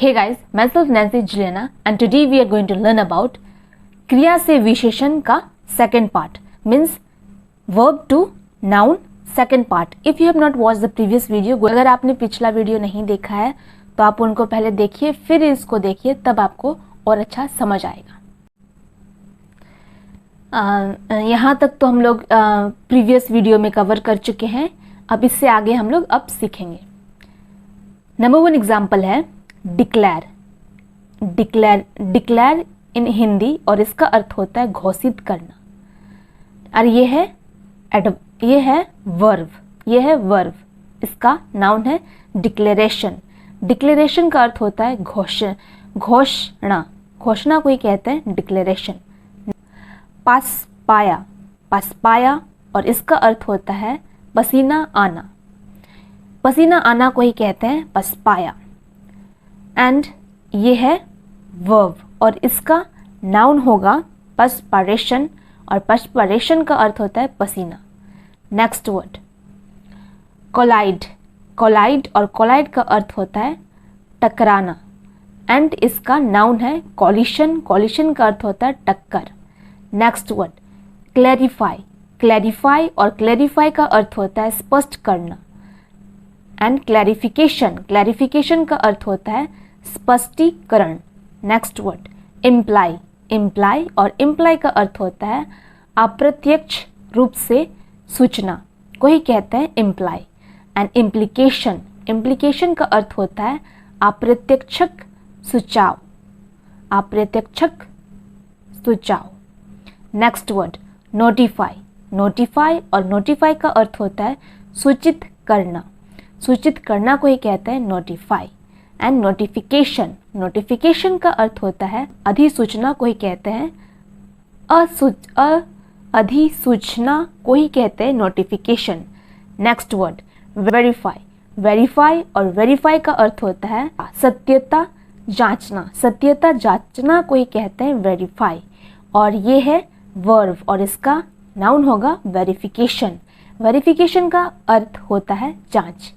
Hey guys, myself Nancy Juliana and today we are going to learn about क्रिया से विशेषण का second part means verb to noun second part. If you have not watched the previous video, अगर आपने पिछला video नहीं देखा है तो आप उनको पहले देखिए फिर इसको देखिए, तब आपको और अच्छा समझ आएगा. यहाँ तक तो हम लोग प्रीवियस वीडियो में कवर कर चुके हैं. अब इससे आगे हम लोग अब सीखेंगे. नंबर 1 एग्जाम्पल है डिक्लेयर. डिक्लेयर इन हिंदी और इसका अर्थ होता है घोषित करना. और ये है वर्ब. इसका नाउन है डिक्लेरेशन. डिक्लेरेशन का अर्थ होता है घोषणा. घोषणा को ही कहते हैं डिक्लेरेशन. पास पाया और इसका अर्थ होता है पसीना आना. पसीना आना को ही कहते हैं पसपाया. एंड ये है वर्ब और इसका नाउन होगा पर्सपायरेशन और पर्सपायरेशन का अर्थ होता है पसीना. Next word collide. कोलाइड और कोलाइड का अर्थ होता है टकराना. एंड इसका नाउन है कॉलिशन. कॉलिशन का अर्थ होता है टक्कर. Next word clarify. क्लैरिफाई और क्लैरिफाई का अर्थ होता है स्पष्ट करना. And clarification. क्लैरिफिकेशन का अर्थ होता है स्पष्टीकरण. Next word imply. इम्प्लाई और इम्प्लाई का अर्थ होता है अप्रत्यक्ष रूप से सूचना को ही कहते हैं इम्प्लाई. And implication. इम्प्लीकेशन का अर्थ होता है अप्रत्यक्षक सुझाव. अप्रत्यक्षक सुझाव. Next word notify. नोटिफाई और नोटिफाई का अर्थ होता है सूचित करना. सूचित करना को ही कहते हैं नोटिफाई. And notification. नोटिफिकेशन का अर्थ होता है अधिसूचना को ही कहते हैं अधिसूचना को ही कहते हैं notification. Next word verify. Verify और वेरीफाई का अर्थ होता है सत्यता जांचना. सत्यता जांचना को ही कहते हैं वेरीफाई. और ये है वर्ब और इसका नाउन होगा वेरिफिकेशन. वेरिफिकेशन का अर्थ होता है जांच.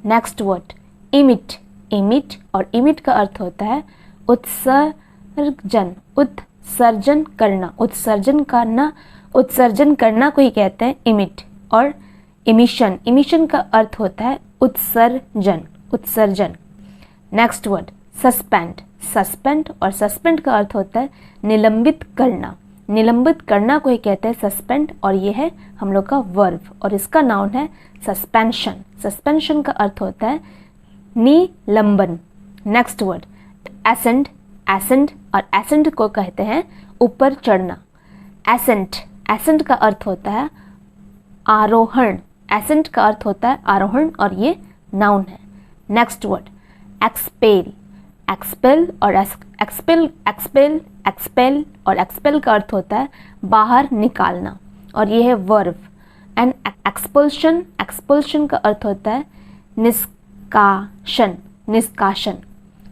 Next word emit. इमिट और इमिट का अर्थ होता है उत्सर्जन. उत्सर्जन करना. उत्सर्जन करना को ही कहते हैं इमिट. और इमिशन. इमिशन का अर्थ होता है उत्सर्जन. Next word suspend. सस्पेंड और सस्पेंड का अर्थ होता है निलंबित करना. निलंबित करना को ही कहते हैं सस्पेंड. और ये है हम लोग का वर्ब और इसका नाउन है सस्पेंशन. सस्पेंशन का अर्थ होता है निलंबन. Next word ascend. एसेंड और एसेंड को कहते हैं ऊपर चढ़ना. एसेंट. एसेंट का अर्थ होता है आरोहण. एसेंट का अर्थ होता है आरोहण और ये नाउन है. Next word expel. एक्सपेल और एक्सपेल और एक्सपेल का अर्थ होता है बाहर निकालना और ये है वर्ब. And expulsion. एक्सपल्शन का अर्थ होता है निष्कासन.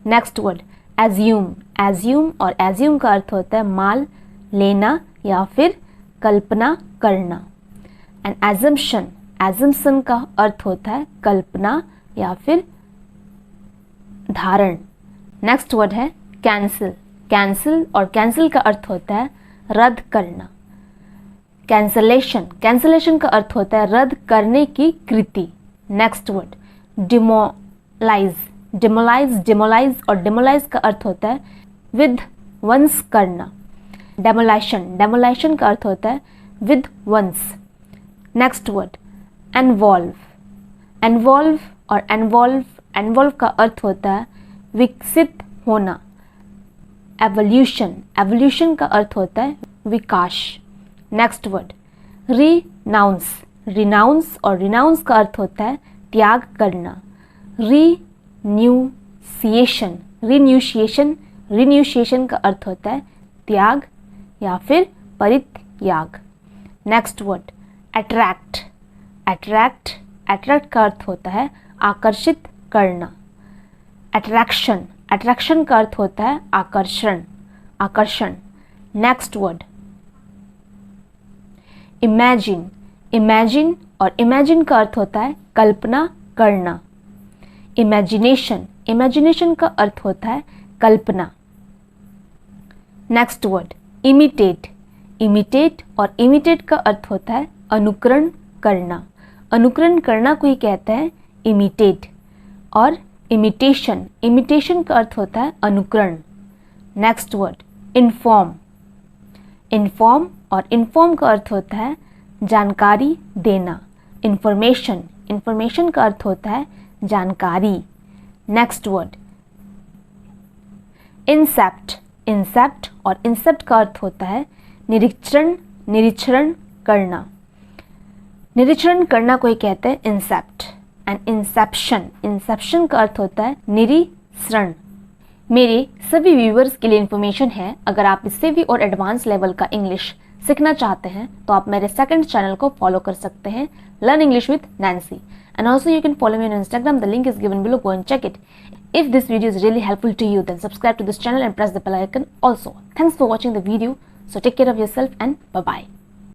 Next word assume. एज्यूम और एज्यूम का अर्थ होता है मान लेना या फिर कल्पना करना. And assumption. एजम्पशन का अर्थ होता है कल्पना या फिर धारण. नेक्स्ट वर्ड है कैंसिल. कैंसिल और कैंसिल का अर्थ होता है रद्द करना. कैंसलेशन. कैंसलेशन का अर्थ होता है रद्द करने की कृति. Next word डिमोलाइज. डिमोलाइज और डिमोलाइज का अर्थ होता है विध्वंस करना. डेमोलाइशन. डेमोलाइशन का अर्थ होता है विध्वंस. Next word एनवॉल्व. एनवॉल्व और एनवॉल्व का अर्थ होता है विकसित होना. एवोल्यूशन. एवोल्यूशन का अर्थ होता है विकास. Next word renounce. रिनाउंस और रिनाउंस का अर्थ होता है त्याग करना. रिन्यूसिएशन. रिन्यूसिएशन का अर्थ होता है त्याग या फिर परित्याग. Next word attract. अट्रैक्ट का अर्थ होता है आकर्षित करना. अट्रैक्शन. अट्रैक्शन का अर्थ होता है आकर्षण. Next word imagine. और इमेजिन का अर्थ होता है कल्पना करना. इमेजिनेशन. इमेजिनेशन का अर्थ होता है कल्पना। Next word imitate. इमिटेट और इमिटेट का अर्थ होता है अनुकरण करना। अनुकरण करना को ही कहते हैं इमिटेट। और इमिटेशन, इमिटेशन का अर्थ होता है अनुकरण। Next word inform. इन्फॉर्म और इन्फॉर्म का अर्थ होता है जानकारी देना। इंफॉर्मेशन, इंफॉर्मेशन का अर्थ होता है जानकारी। Next word incept. इंसेप्ट और इंसेप्ट का अर्थ होता है निरीक्षण, निरीक्षण करना। निरीक्षण करना को ही कहते हैं इंसेप्ट। एंड इंसेप्शन, इंसेप्शन का अर्थ होता है निरीक्षण। मेरे सभी व्यूअर्स के लिए इन्फॉर्मेशन है, अगर आप इससे भी और एडवांस लेवल का इंग्लिश सीखना चाहते हैं तो आप मेरे सेकंड चैनल को फॉलो कर सकते हैं, learn English with Nancy. And also you can follow me on Instagram, the link is given below, go and check it. If this video is really helpful to you, then subscribe to this channel and press the bell icon also. Thanks for watching the video. So take care of yourself and bye-bye.